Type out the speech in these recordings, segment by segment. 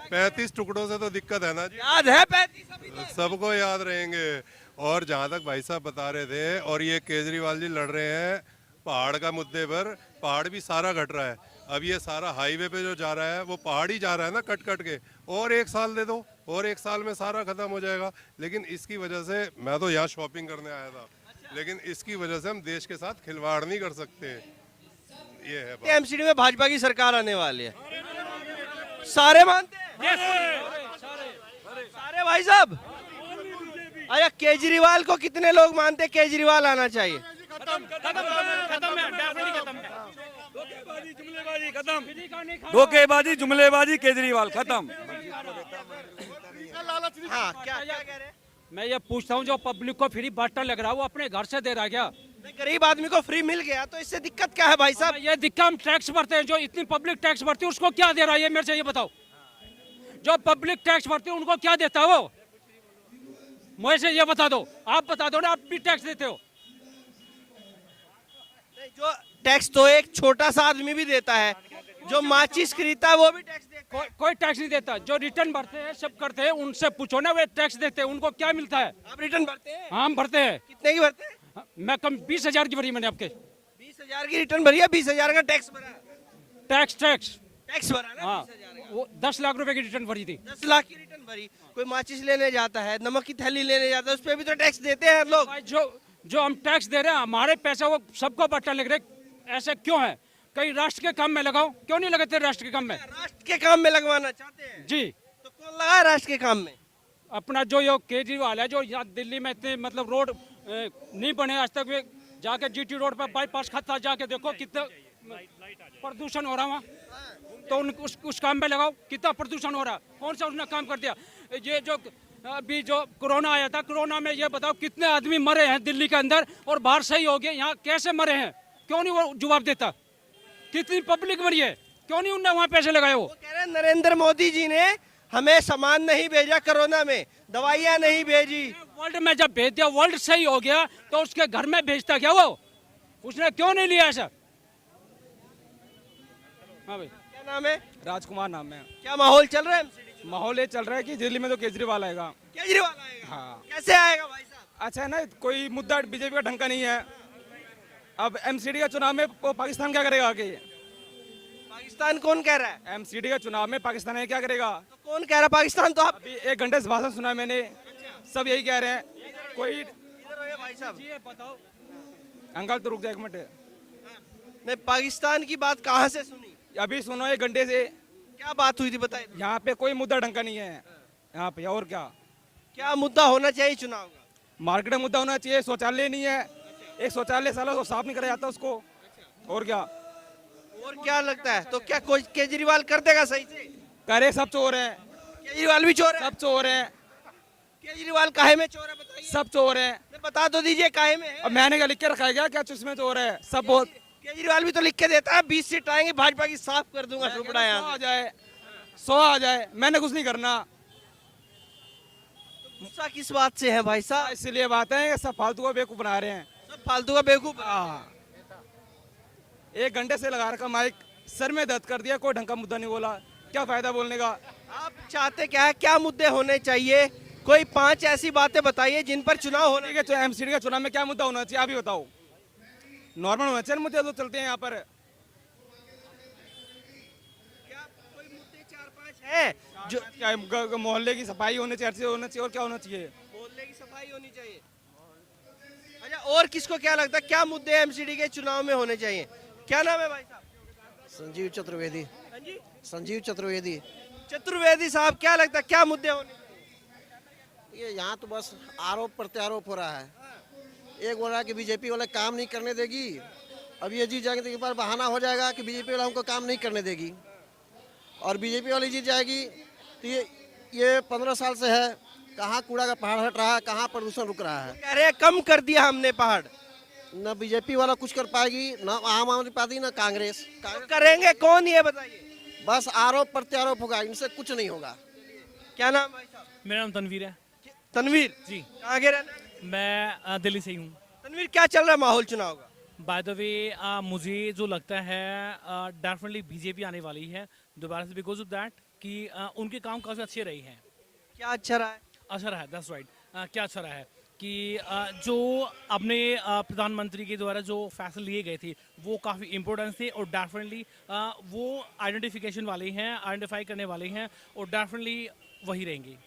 35 टुकड़ों से तो दिक्कत है ना जी। याद है 35 अभी तक? सबको याद रहेंगे। और जहाँ तक भाई साहब बता रहे थे, और ये केजरीवाल जी लड़ रहे हैं पहाड़ का मुद्दे पर, पहाड़ भी सारा घट रहा है। अब ये सारा हाईवे पे जो जा रहा है वो पहाड़ ही जा रहा है ना, कट कट के। और 1 साल दे दो, और 1 साल में सारा खत्म हो जाएगा। लेकिन इसकी वजह से, मैं तो यहाँ शॉपिंग करने आया था, लेकिन इसकी वजह से हम देश के साथ खिलवाड़ नहीं कर सकते। ये है बात। एमसीडी में भाजपा की सरकार आने वाली है, सारे मानते हैं? सारे भाई साहब। अच्छा, केजरीवाल को कितने लोग मानते हैं केजरीवाल आना चाहिए? धोखेबाजी जुमलेबाजी केजरीवाल खत्म। हाँ, क्या क्या कह रहे हैं? मैं ये पूछता हूँ, जो पब्लिक को फ्री बांटने लग रहा है वो अपने घर से दे रहा है क्या? नहीं, गरीब आदमी को फ्री मिल गया तो इससे दिक्कत क्या है भाई साहब? ये दिक्कत, हम टैक्स भरते हैं, जो इतनी पब्लिक टैक्स भरती है उसको क्या दे रहा है ये मेरे से ये बताओ। जो पब्लिक टैक्स भरती है उनको क्या देता है वो, मुझे से ये बता दो। आप बता दो ना, आप भी टैक्स देते हो। नहीं, जो टैक्स तो एक छोटा सा आदमी भी देता है, जो माचिस खरीदता है वो भी टैक्स देता है। कोई टैक्स नहीं देता। जो रिटर्न भरते हैं, सब करते हैं, उनसे पूछो ना, वे टैक्स देते हैं, उनको क्या मिलता है? आप रिटर्न भरते हैं? हम भरते हैं। कितने की भरते हैं? मैं कम 20,000 की भरी मैंने आपके। 20,000 की रिटर्न भरी है, 20,000 का टैक्स भरा? टैक्स टैक्स भरा ना? हाँ, 20,000 का। वो 10 लाख रुपए की रिटर्न भरी थी। 10 लाख की रिटर्न भरी। कोई माचिस लेने जाता है, नमक की थैली लेने जाता है, उस पर भी तो टैक्स देते हैं लोग। भाई, जो हम टैक्स दे रहे हैं, हमारे पैसे वो सबको बट्टा लग रहे, ऐसे क्यों है? कहीं राष्ट्र के काम में लगाओ, क्यों नहीं लगाते राष्ट्र के काम में? राष्ट्र के काम में लगवाना चाहते हैं जी। तो कौन लगा है राष्ट्र के काम में? अपना जो ये केजरीवाल है, जो यहाँ दिल्ली में इतने मतलब रोड नहीं बने आज तक, वे जाके जीटी रोड पर बाईपास खाता, जाके देखो कितना प्रदूषण हो रहा है वहाँ। तो उस काम में लगाओ, कितना प्रदूषण हो रहा है, कौन सा उसने काम कर दिया? ये जो अभी जो कोरोना आया था, कोरोना में ये बताओ कितने आदमी मरे हैं दिल्ली के अंदर, और बाहर सही हो गए, यहाँ कैसे मरे हैं? क्यों नहीं वो जवाब देता? कितनी पब्लिक मरी है, क्यों नहीं उनने वहाँ पैसे लगाए? वो कह रहे हैं नरेंद्र मोदी जी ने हमें सामान नहीं भेजा, कोरोना में दवाइयाँ नहीं भेजी। वर्ल्ड में जब भेज दिया, वर्ल्ड सही हो गया, तो उसके घर में भेजता क्या वो? उसने क्यों नहीं लिया ऐसा? हाँ भाई, क्या नाम है? राजकुमार नाम है। क्या माहौल चल रहा है MCD? माहौल ये चल रहा है कि दिल्ली में तो केजरीवाल आएगा। केजरीवाल आएगा? हाँ। कैसे आएगा भाई साहब? अच्छा है ना, कोई मुद्दा बीजेपी का ढंग का नहीं है। अब एमसीडी का चुनाव में वो पाकिस्तान क्या करेगा आगे? पाकिस्तान कौन कह रहा है? एमसीडी का चुनाव में पाकिस्तान क्या करेगा? तो कौन कह रहा है पाकिस्तान? तो आप अभी 1 घंटे से भाषण सुना मैंने, सब यही कह रहे हैं। कोई इधर हो भाई साहब। बताओ। अंकल तो रुक जाए 1 मिनट। नहीं, पाकिस्तान की बात कहाँ से सुनी? अभी सुनो 1 घंटे से। क्या बात हुई थी बताइए। यहाँ पे कोई मुद्दा ढंग का नहीं है यहाँ पे। और क्या क्या मुद्दा होना चाहिए चुनाव का? मार्केट में मुद्दा होना चाहिए। शौचालय नहीं है, एक शौचालय सालों से साफ नहीं करा जाता उसको। और क्या? और क्या लगता है? तो क्या कोई केजरीवाल कर देगा सही से? करे, सब चोर हैं, केजरीवाल भी चोर है? सब चोर हैं, केजरीवाल काहे में चोर है बताइए? सब चोर हैं। नहीं, बता तो दीजिए काहे में है? अब मैंने क्या लिख के रखा है क्या इसमें चोर है? सब बहुत। केजरीवाल भी तो लिख के देता है 20 सीट आएंगे भाजपा की, साफ कर दूंगा सुपड़ा 100 यहाँ आ जाए, 100 आ जाए, मैंने कुछ नहीं करना। से। गुस्सा किस बात से है भाई साहब? इसलिए बात है कि सब फालतू का बेवकूफ बना रहे हैं। सब फालतू का बेवकूफ। हाँ, 1 घंटे से लगा रखा माइक, सर में दर्द कर दिया, कोई ढंग का मुद्दा नहीं बोला। क्या फायदा बोलने का? आप चाहते क्या है? क्या मुद्दे होने चाहिए? कोई 5 ऐसी बातें बताइए जिन पर चुनाव होने ठीक है, एमसीडी का चुनाव में क्या मुद्दा होना चाहिए आप ही बताओ। नॉर्मल होना चाहिए मुद्दे तो चलते हैं यहाँ पर। क्या कोई मुद्दे 4-5 है जो क्या मोहल्ले की सफाई होनी चाहिए, होना चाहिए, और क्या होना चाहिए? मोहल्ले की सफाई होनी चाहिए? अच्छा, और किसको क्या लगता है क्या मुद्दे एमसीडी के चुनाव में होने चाहिए? क्या नाम है भाई साहब? संजीव चतुर्वेदी। हाँ जी, संजीव चतुर्वेदी। चतुर्वेदी साहब, क्या लगता है क्या मुद्दे होने चाहिए? ये यहाँ तो बस आरोप प्रत्यारोप हो रहा है। एक बोल रहा है कि बीजेपी वाले काम नहीं करने देगी, अब ये जीत जाएंगे तो एक बार बहाना हो जाएगा कि बीजेपी वाला हमको काम नहीं करने देगी, और बीजेपी वाली जीत जाएगी तो ये 15 साल से है, कहाँ कूड़ा का पहाड़ हट रहा है, कहाँ प्रदूषण रुक रहा है। कह रहे हैं कम कर दिया हमने पहाड़। न बीजेपी वाला कुछ कर पाएगी, न आम आदमी पार्टी, न कांग्रेस। करेंगे कौन ये बताइए? बस आरोप प्रत्यारोप होगा, इनसे कुछ नहीं होगा। क्या नाम भाई साहब? मेरा नाम तनवीर है तनवीर जी। कहाँ के रहने? मैं दिल्ली से ही हूँ। तनवीर, क्या चल रहा है माहौल चुनाव का? बाय द वे मुझे जो लगता है डेफिनेटली बीजेपी आने वाली है दोबारा से, बिकॉज ऑफ दैट कि उनके काम काफ़ी अच्छे रहे हैं। क्या अच्छा रहा है? अच्छा रहा है, दैट्स राइट। क्या अच्छा रहा है कि जो अपने प्रधानमंत्री के द्वारा जो फैसले लिए गए थे वो काफ़ी इम्पोर्टेंट थे और डेफिनेटली वो आइडेंटिफिकेशन वाले हैं, आइडेंटिफाई करने वाले हैं और डेफिनेटली वही रहेंगे।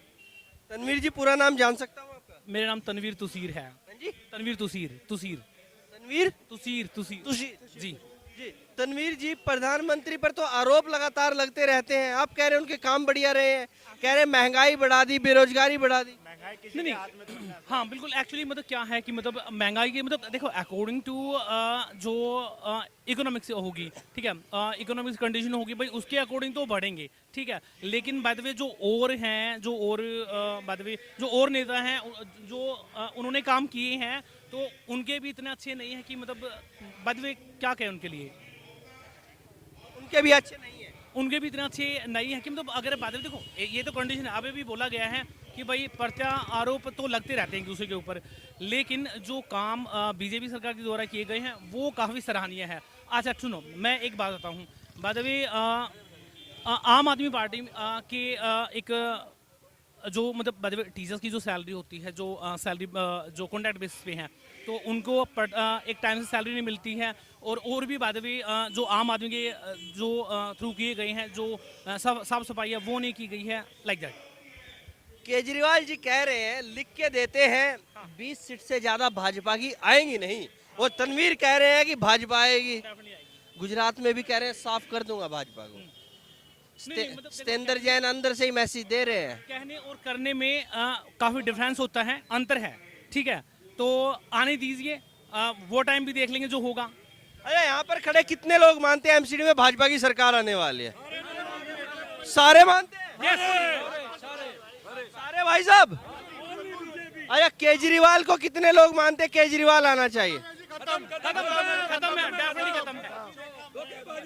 तनवीर जी, पूरा नाम जान सकता हूँ आपका? मेरा नाम तनवीर तुसीर है। हाँ जी, तनवीर तुसीर तुसीर तनवीर तुसीर तुसीर तुषी जी। जी। तनवीर जी, प्रधानमंत्री पर तो आरोप लगातार लगते रहते हैं, आप कह रहे हैं उनके काम बढ़िया रहे हैं, कह रहे हैं महंगाई बढ़ा दी, बेरोजगारी बढ़ा दी। नहीं नहीं, हाँ बिल्कुल। एक्चुअली मतलब क्या है कि मतलब महंगाई की मतलब देखो अकॉर्डिंग टू जो इकोनॉमिक्स होगी, ठीक है, इकोनॉमिक्स कंडीशन होगी भाई, उसके अकॉर्डिंग तो बढ़ेंगे, ठीक है। लेकिन बाय द वे जो और हैं, जो और बाय द वे जो और नेता हैं जो उन्होंने काम किए हैं तो उनके भी इतने अच्छे नहीं हैं कि मतलब बाय द वे क्या कहें उनके लिए, उनके भी अच्छे नहीं है। उनके भी इतने अच्छे नहीं है कि मतलब अगर बात देखो ये तो कंडीशन अभी भी बोला गया है कि भाई प्रत्यारोप तो लगते रहते हैं एक दूसरे के ऊपर, लेकिन जो काम बीजेपी सरकार के द्वारा किए गए हैं वो काफ़ी सराहनीय है। अच्छा सुनो, मैं एक बात बताता हूँ, बाय द वे आम आदमी पार्टी के एक जो मतलब बाय द वे टीचर्स की जो सैलरी होती है, जो सैलरी जो कॉन्ट्रैक्ट बेसिस पे हैं, तो उनको एक टाइम से सैलरी नहीं मिलती है और भी बाय द वे जो आम आदमी के जो थ्रू किए गए हैं, जो साफ सफाई है वो नहीं की गई है, लाइक दैट। केजरीवाल जी कह रहे हैं, लिख के देते हैं 20 सीट से ज्यादा भाजपा की आएंगी नहीं, और तनवीर कह रहे हैं कि भाजपा आएगी। गुजरात में भी कह रहे हैं साफ कर दूंगा भाजपा को। मतलब सतेंद्र जैन अंदर से ही मैसेज दे रहे हैं। कहने और करने में काफ़ी डिफरेंस होता है, अंतर है, ठीक है। तो आने दीजिए, वो टाइम भी देख लेंगे जो होगा। अरे यहाँ पर खड़े कितने लोग मानते हैं एमसीडी में भाजपा की सरकार आने वाली है? सारे मानते हैं? सारे भाई साहब? अरे केजरीवाल को कितने लोग मानते हैं केजरीवाल आना चाहिए? खत्म है, डेफिनेटली खत्म है।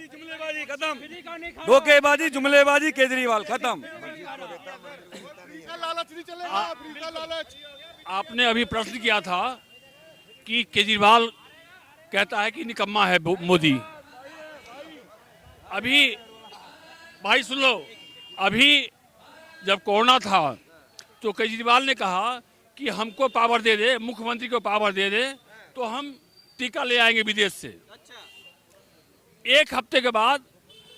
जुमलेबाजी खत्म, धोखेबाजी जुमलेबाजी केजरीवाल खत्म। आपने अभी प्रश्न किया था कि केजरीवाल कहता है कि निकम्मा है मोदी। अभी भाई सुन लो, अभी जब कोरोना था तो केजरीवाल ने कहा कि हमको पावर दे दे, मुख्यमंत्री को पावर दे दे तो हम टीका ले आएंगे विदेश से। एक हफ्ते के बाद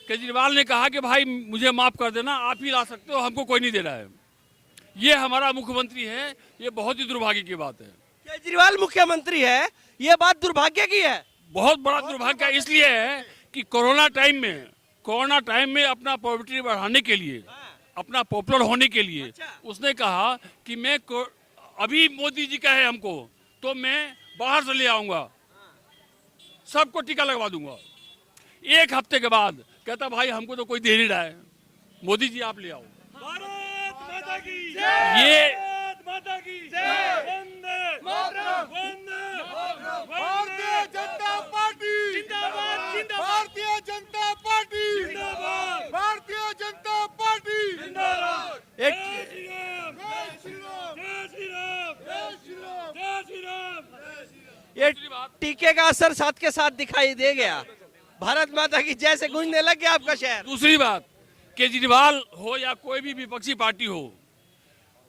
केजरीवाल ने कहा कि भाई मुझे माफ कर देना, आप ही ला सकते हो, हमको कोई नहीं दे रहा है। ये हमारा मुख्यमंत्री है, ये बहुत ही दुर्भाग्य की बात है। केजरीवाल मुख्यमंत्री है, ये बात दुर्भाग्य की है। बहुत बड़ा दुर्भाग्य इसलिए है कि कोरोना टाइम में अपना पॉपुलैरिटी बढ़ाने के लिए, अपना पॉपुलर होने के लिए उसने कहा कि मैं अभी मोदी जी कहे हमको तो मैं बाहर से ले आऊंगा, सबको टीका लगवा दूंगा। एक हफ्ते के बाद कहता भाई हमको तो कोई दे नहीं रहा है, मोदी जी आप ले आओ। भारत माता की ये भारत माता की वंदे मातरम, वंदे भारतीय जनता पार्टी जिंदाबाद, जिंदाबाद, भारतीय जनता पार्टी जिंदाबाद, भारतीय जनता पार्टी जिंदाबाद। एक जय श्री राम, जय श्री राम, जय श्री राम, जय श्री राम, जय श्री राम। ये टीके का असर साथ के साथ दिखाई दे गया। भारत माता की जय से गूंजने लग गया आपका शहर। दूसरी बात, केजरीवाल हो या कोई भी विपक्षी पार्टी हो,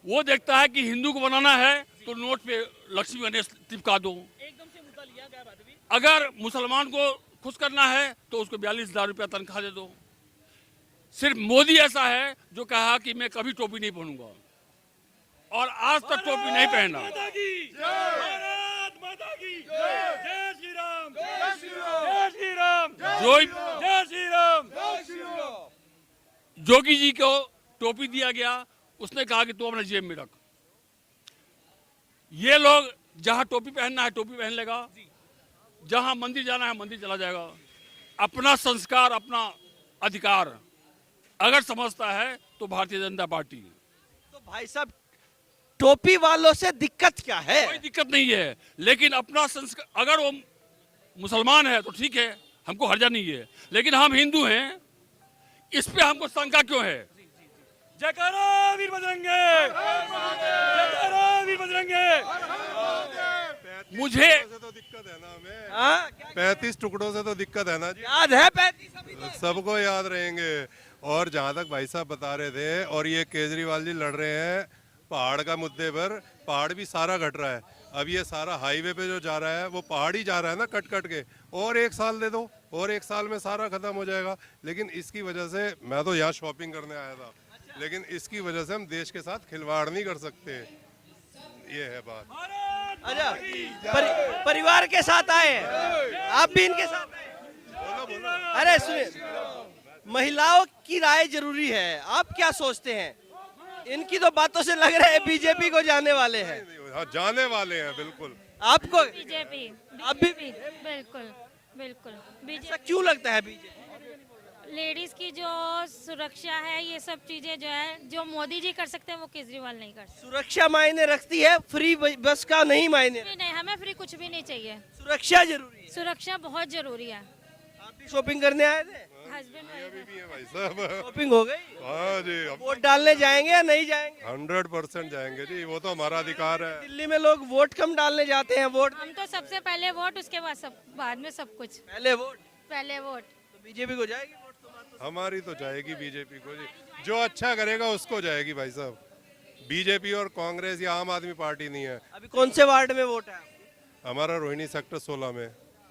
वो देखता है कि हिंदू को बनाना है तो नोट पे लक्ष्मी गणेश चिपका दो। एकदम से मुद्दा लिया गया बात भी। अगर मुसलमान को खुश करना है तो उसको 42,000 रुपया तनख्वाह दे दो। सिर्फ मोदी ऐसा है जो कहा कि मैं कभी टोपी नहीं पहनूंगा, और आज तक टोपी नहीं पहना। माता की भारत माता की जय श्री राम, जय श्री राम, जय श्री राम, जय श्री राम, जय श्री राम। जोगी जी को टोपी दिया गया, उसने कहा कि तू अपने जेब में रख। ये लोग जहां टोपी पहनना है टोपी पहन लेगा, जहां मंदिर जाना है मंदिर चला जाएगा। अपना संस्कार, अपना अधिकार अगर समझता है तो भारतीय जनता पार्टी। तो भाई साहब, टोपी वालों से दिक्कत क्या है? कोई दिक्कत नहीं है, लेकिन अपना संस्कार, अगर वो मुसलमान है तो ठीक है, हमको हर्जा नहीं है, लेकिन हम हिंदू हैं, इस पे हमको शंका क्यों है? जयकारा वीर बजरंगे, जयकारा वीर बजरंगे। मुझे से तो दिक्कत है ना हमें, हाँ, 35 टुकड़ों से तो दिक्कत है ना जी। याद है 35 अभी तक? सबको याद रहेंगे। और जहाँ तक भाई साहब बता रहे थे, और ये केजरीवाल जी लड़ रहे हैं पहाड़ का मुद्दे पर, पहाड़ भी सारा घट रहा है। अब ये सारा हाईवे पे जो जा रहा है वो पहाड़ ही जा रहा है ना, कट कट के। और 1 साल दे दो, और 1 साल में सारा खत्म हो जाएगा। लेकिन इसकी वजह से, मैं तो यहाँ शॉपिंग करने आया था, लेकिन इसकी वजह से हम देश के साथ खिलवाड़ नहीं कर सकते। ये है बात। अच्छा, परिवार के साथ आए हैं, आप भी इनके साथ आए हैं? अरे सुनिए, महिलाओं की राय जरूरी है, आप क्या सोचते हैं? इनकी तो बातों से लग रहा है बीजेपी को जाने वाले हैं। हाँ, जाने वाले हैं बिल्कुल। आपको बीजेपी आप भी बिल्कुल बिल्कुल ऐसा बीजेपी क्यों लगता है बीजेपी? लेडीज की जो सुरक्षा है, ये सब चीजें जो है, जो मोदी जी कर सकते हैं वो केजरीवाल नहीं कर सकते। सुरक्षा मायने रखती है, फ्री बस का नहीं मायने। नहीं, हमें फ्री कुछ भी नहीं चाहिए। सुरक्षा जरूरी है। सुरक्षा बहुत जरूरी है। आप भी शॉपिंग करने आए थे? हस्बैंड अभी भी है भाई साहब। शॉपिंग हो गई? हाँ जी, अब वोट डालने जाएंगे या नहीं जाएंगे? 100% जाएंगे जी, वो तो हमारा अधिकार है। दिल्ली में लोग वोट कम डालने जाते हैं, वोट हम तो सबसे पहले वोट, उसके बाद सब, बाद में सब कुछ। पहले वोट। पहले वोट। तो बीजेपी को जाएगी वोट तो बात तो। हमारी तो जाएगी बीजेपी को जी, जो अच्छा करेगा उसको जाएगी भाई साहब। बीजेपी और कांग्रेस या आम आदमी पार्टी नहीं है। अभी कौन से वार्ड में वोट है? हमारा रोहिणी सेक्टर 16 में,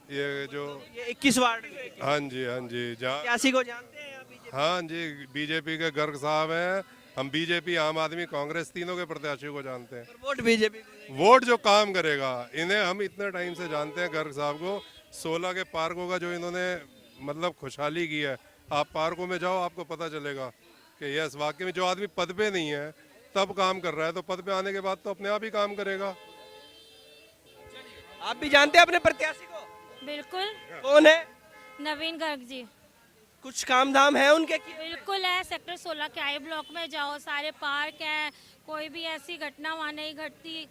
ये जो, ये 21 वार्ड में। हाँ जी, हाँ जी, जहाँ, प्रत्याशी को जानते हैं या बीजेपी? हाँ जी, बीजेपी के गर्ग साहब हैं। हम बीजेपी, आम आदमी, कांग्रेस तीनों के प्रत्याशी को जानते हैं। वोट बीजेपी को देंगे। वोट जो काम करेगा, इन्हें हम इतने टाइम से जानते हैं गर्ग साहब को। 16 के पार्कों का जो इन्होंने मतलब खुशहाली की है, आप पार्कों में जाओ आपको पता चलेगा कि यस, वाकई में जो आदमी पद पे नहीं है तब काम कर रहा है, तो पद पे आने के बाद तो अपने आप ही काम करेगा। आप भी जानते हैं अपने प्रत्याशी को? बिल्कुल। कौन है? नवीन गर्ग जी। कुछ काम धाम है उनके किए? बिल्कुल है। सेक्टर 16 के आई ब्लॉक में जाओ, सारे पार्क हैं, कोई भी ऐसी घटना वहाँ नहीं घटती।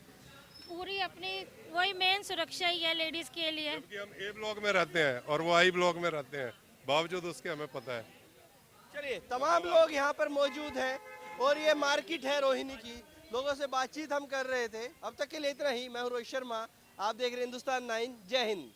पूरी अपनी वही मेन सुरक्षा ही है लेडीज के लिए। जबकि हम ए ब्लॉक में रहते हैं और वो आई ब्लॉक में रहते हैं, बावजूद उसके हमें पता है। चलिए, तमाम लोग यहाँ पर मौजूद हैं और ये मार्केट है रोहिणी की। लोगों से बातचीत हम कर रहे थे। अब तक के लिए इतना ही। मैं हूँ रोहित शर्मा, आप देख रहे हैं हिंदुस्तान 9। जय हिंद।